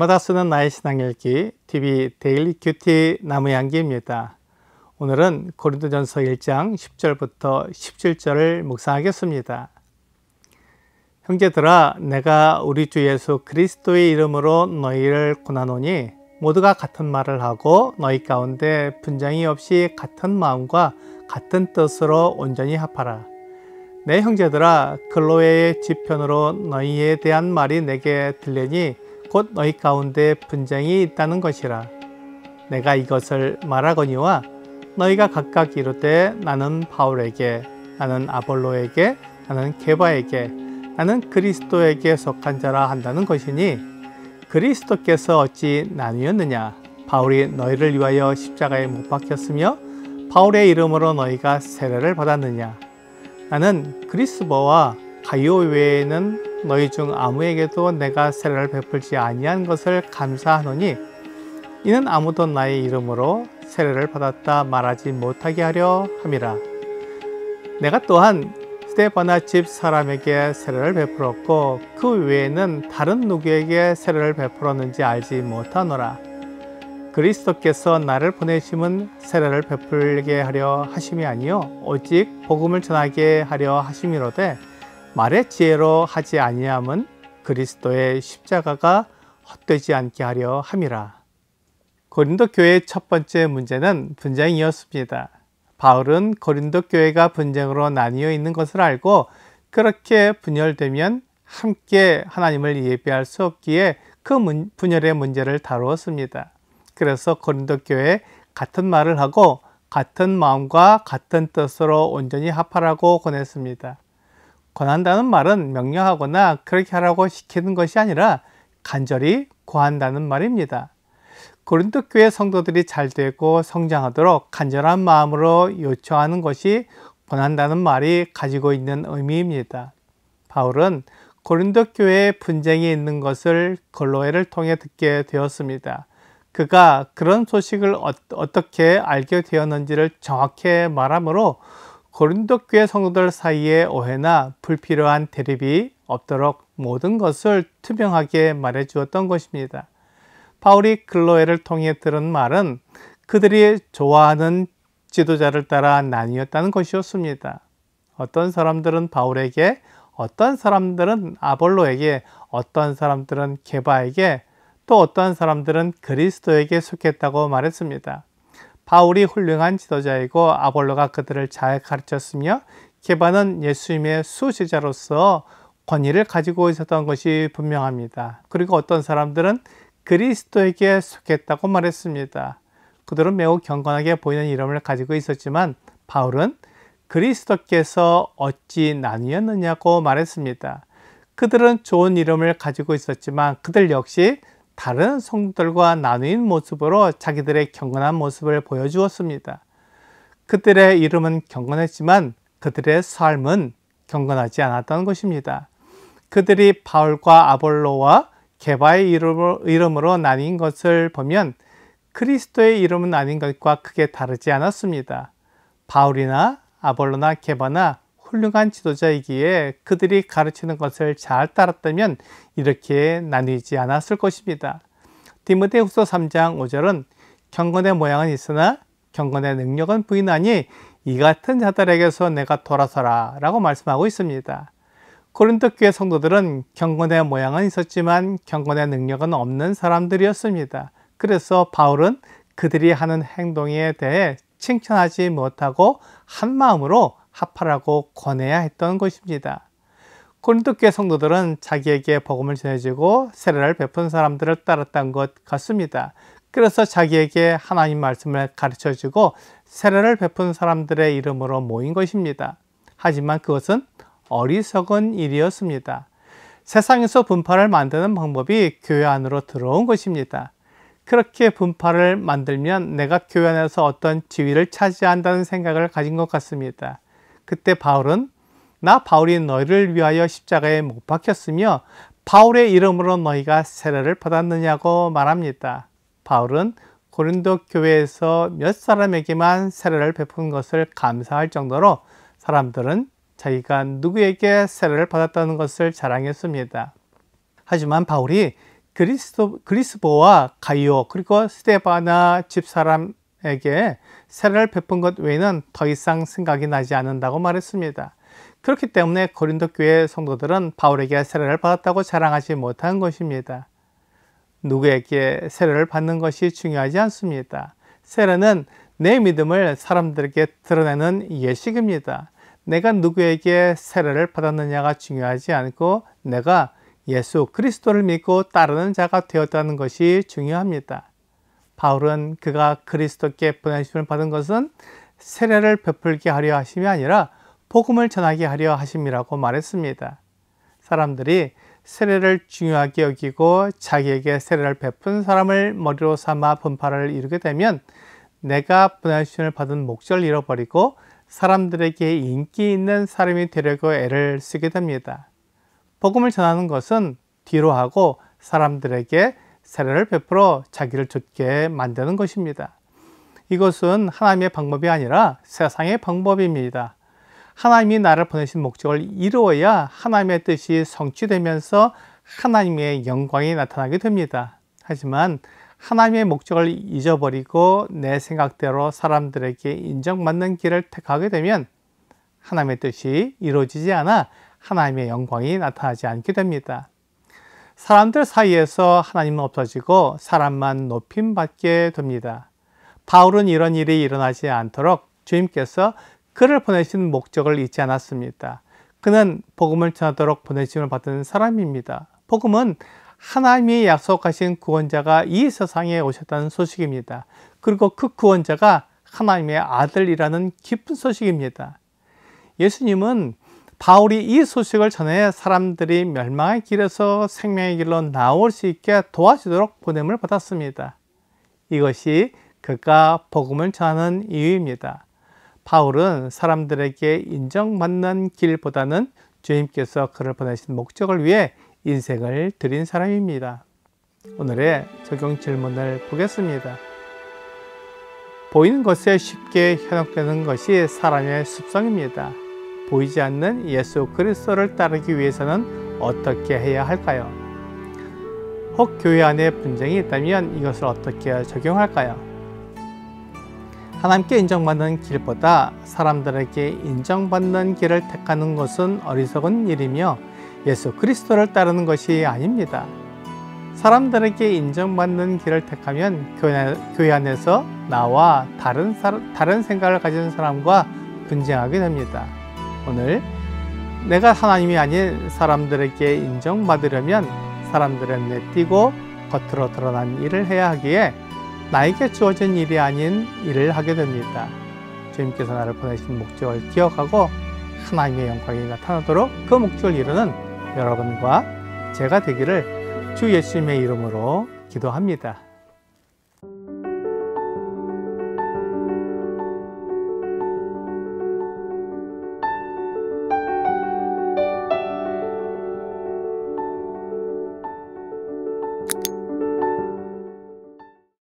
주일마다 쓰는 나의 신앙읽기 TV 데일리 큐티 나무향기입니다. 오늘은 고린도전서 1장 10절부터 17절을 묵상하겠습니다. 형제들아, 내가 우리 주 예수 그리스도의 이름으로 너희를 권하노니 모두가 같은 말을 하고 너희 가운데 분쟁이 없이 같은 마음과 같은 뜻으로 온전히 합하라. 내 형제들아, 글로에의 지편으로 너희에 대한 말이 내게 들리니 곧 너희 가운데 분쟁이 있다는 것이라. 내가 이것을 말하거니와 너희가 각각 이르되 나는 바울에게, 나는 아볼로에게, 나는 게바에게, 나는 그리스도에게 속한 자라 한다는 것이니 그리스도께서 어찌 나뉘었느냐? 바울이 너희를 위하여 십자가에 못 박혔으며 바울의 이름으로 너희가 세례를 받았느냐? 나는 그리스도와 가이오 외에는 너희 중 아무에게도 내가 세례를 베풀지 아니한 것을 감사하노니 이는 아무도 나의 이름으로 세례를 받았다 말하지 못하게 하려 함이라. 내가 또한 스데바나 집 사람에게 세례를 베풀었고 그 외에는 다른 누구에게 세례를 베풀었는지 알지 못하노라. 그리스도께서 나를 보내심은 세례를 베풀게 하려 하심이 아니요 오직 복음을 전하게 하려 하심이로되 말의 지혜로 하지 아니함은 그리스도의 십자가가 헛되지 않게 하려 함이라. 고린도 교회의 첫 번째 문제는 분쟁이었습니다. 바울은 고린도 교회가 분쟁으로 나뉘어 있는 것을 알고 그렇게 분열되면 함께 하나님을 예배할 수 없기에 그 분열의 문제를 다루었습니다. 그래서 고린도 교회에 같은 말을 하고 같은 마음과 같은 뜻으로 온전히 합하라고 권했습니다. 권한다는 말은 명령하거나 그렇게 하라고 시키는 것이 아니라 간절히 구한다는 말입니다. 고린도 교회 성도들이 잘 되고 성장하도록 간절한 마음으로 요청하는 것이 권한다는 말이 가지고 있는 의미입니다. 바울은 고린도 교회에 분쟁이 있는 것을 골로에를 통해 듣게 되었습니다. 그가 그런 소식을 어떻게 알게 되었는지를 정확히 말하므로 고린도 교회 성도들 사이에 오해나 불필요한 대립이 없도록 모든 것을 투명하게 말해 주었던 것입니다. 바울이 글로에를 통해 들은 말은 그들이 좋아하는 지도자를 따라 나뉘었다는 것이었습니다. 어떤 사람들은 바울에게, 어떤 사람들은 아볼로에게, 어떤 사람들은 게바에게, 또 어떤 사람들은 그리스도에게 속했다고 말했습니다. 바울이 훌륭한 지도자이고 아볼로가 그들을 잘 가르쳤으며 게바는 예수님의 수제자로서 권위를 가지고 있었던 것이 분명합니다. 그리고 어떤 사람들은 그리스도에게 속했다고 말했습니다. 그들은 매우 경건하게 보이는 이름을 가지고 있었지만 바울은 그리스도께서 어찌 나뉘었느냐고 말했습니다. 그들은 좋은 이름을 가지고 있었지만 그들 역시 다른 성도들과 나누인 모습으로 자기들의 경건한 모습을 보여주었습니다. 그들의 이름은 경건했지만 그들의 삶은 경건하지 않았던 것입니다. 그들이 바울과 아볼로와 게바의 이름으로 나뉜 것을 보면 그리스도의 이름은 나뉜 것과 크게 다르지 않았습니다. 바울이나 아볼로나 게바나 훌륭한 지도자이기에 그들이 가르치는 것을 잘 따랐다면 이렇게 나뉘지 않았을 것입니다. 디모데후서 3장 5절은 경건의 모양은 있으나 경건의 능력은 부인하니 이 같은 자들에게서 내가 돌아서라 라고 말씀하고 있습니다. 고린도 교회 성도들은 경건의 모양은 있었지만 경건의 능력은 없는 사람들이었습니다. 그래서 바울은 그들이 하는 행동에 대해 칭찬하지 못하고 한 마음으로 합하라고 권해야 했던 것입니다. 고린도 교회 성도들은 자기에게 복음을 전해주고 세례를 베푼 사람들을 따랐던 것 같습니다. 그래서 자기에게 하나님 말씀을 가르쳐주고 세례를 베푼 사람들의 이름으로 모인 것입니다. 하지만 그것은 어리석은 일이었습니다. 세상에서 분파를 만드는 방법이 교회 안으로 들어온 것입니다. 그렇게 분파를 만들면 내가 교회 안에서 어떤 지위를 차지한다는 생각을 가진 것 같습니다. 그때 바울은 나 바울이 너희를 위하여 십자가에 못 박혔으며 바울의 이름으로 너희가 세례를 받았느냐고 말합니다. 바울은 고린도 교회에서 몇 사람에게만 세례를 베푼 것을 감사할 정도로 사람들은 자기가 누구에게 세례를 받았다는 것을 자랑했습니다. 하지만 바울이 그리스보와 가이오 그리고 스데바나 집사람에게 세례를 베푼 것 외에는 더 이상 생각이 나지 않는다고 말했습니다. 그렇기 때문에 고린도 교회 성도들은 바울에게 세례를 받았다고 자랑하지 못한 것입니다. 누구에게 세례를 받는 것이 중요하지 않습니다. 세례는 내 믿음을 사람들에게 드러내는 예식입니다. 내가 누구에게 세례를 받았느냐가 중요하지 않고 내가 예수 그리스도를 믿고 따르는 자가 되었다는 것이 중요합니다. 바울은 그가 그리스도께 보내심을 받은 것은 세례를 베풀게 하려 하심이 아니라 복음을 전하게 하려 하심이라고 말했습니다. 사람들이 세례를 중요하게 여기고 자기에게 세례를 베푼 사람을 머리로 삼아 분파를 이루게 되면 내가 보내심을 받은 목적을 잃어버리고 사람들에게 인기 있는 사람이 되려고 애를 쓰게 됩니다. 복음을 전하는 것은 뒤로 하고 사람들에게 세례를 베풀어 자기를 좋게 만드는 것입니다. 이것은 하나님의 방법이 아니라 세상의 방법입니다. 하나님이 나를 보내신 목적을 이루어야 하나님의 뜻이 성취되면서 하나님의 영광이 나타나게 됩니다. 하지만 하나님의 목적을 잊어버리고 내 생각대로 사람들에게 인정받는 길을 택하게 되면 하나님의 뜻이 이루어지지 않아 하나님의 영광이 나타나지 않게 됩니다. 사람들 사이에서 하나님은 없어지고 사람만 높임받게 됩니다. 바울은 이런 일이 일어나지 않도록 주님께서 그를 보내신 목적을 잊지 않았습니다. 그는 복음을 전하도록 보내심을 받은 사람입니다. 복음은 하나님이 약속하신 구원자가 이 세상에 오셨다는 소식입니다. 그리고 그 구원자가 하나님의 아들이라는 기쁜 소식입니다. 예수님은 바울이 이 소식을 전해 사람들이 멸망의 길에서 생명의 길로 나올 수 있게 도와주도록 보냄을 받았습니다. 이것이 그가 복음을 전하는 이유입니다. 바울은 사람들에게 인정받는 길보다는 주님께서 그를 보내신 목적을 위해 인생을 드린 사람입니다. 오늘의 적용 질문을 보겠습니다. 보이는 것에 쉽게 현혹되는 것이 사람의 습성입니다. 보이지 않는 예수 그리스도를 따르기 위해서는 어떻게 해야 할까요? 혹 교회 안에 분쟁이 있다면 이것을 어떻게 적용할까요? 하나님께 인정받는 길보다 사람들에게 인정받는 길을 택하는 것은 어리석은 일이며 예수 그리스도를 따르는 것이 아닙니다. 사람들에게 인정받는 길을 택하면 교회 안에서 나와 다른 생각을 가진 사람과 분쟁하게 됩니다. 오늘 내가 하나님이 아닌 사람들에게 인정받으려면 사람들의 눈에 띄고 겉으로 드러난 일을 해야 하기에 나에게 주어진 일이 아닌 일을 하게 됩니다. 주님께서 나를 보내신 목적을 기억하고 하나님의 영광이 나타나도록 그 목적을 이루는 여러분과 제가 되기를 주 예수님의 이름으로 기도합니다.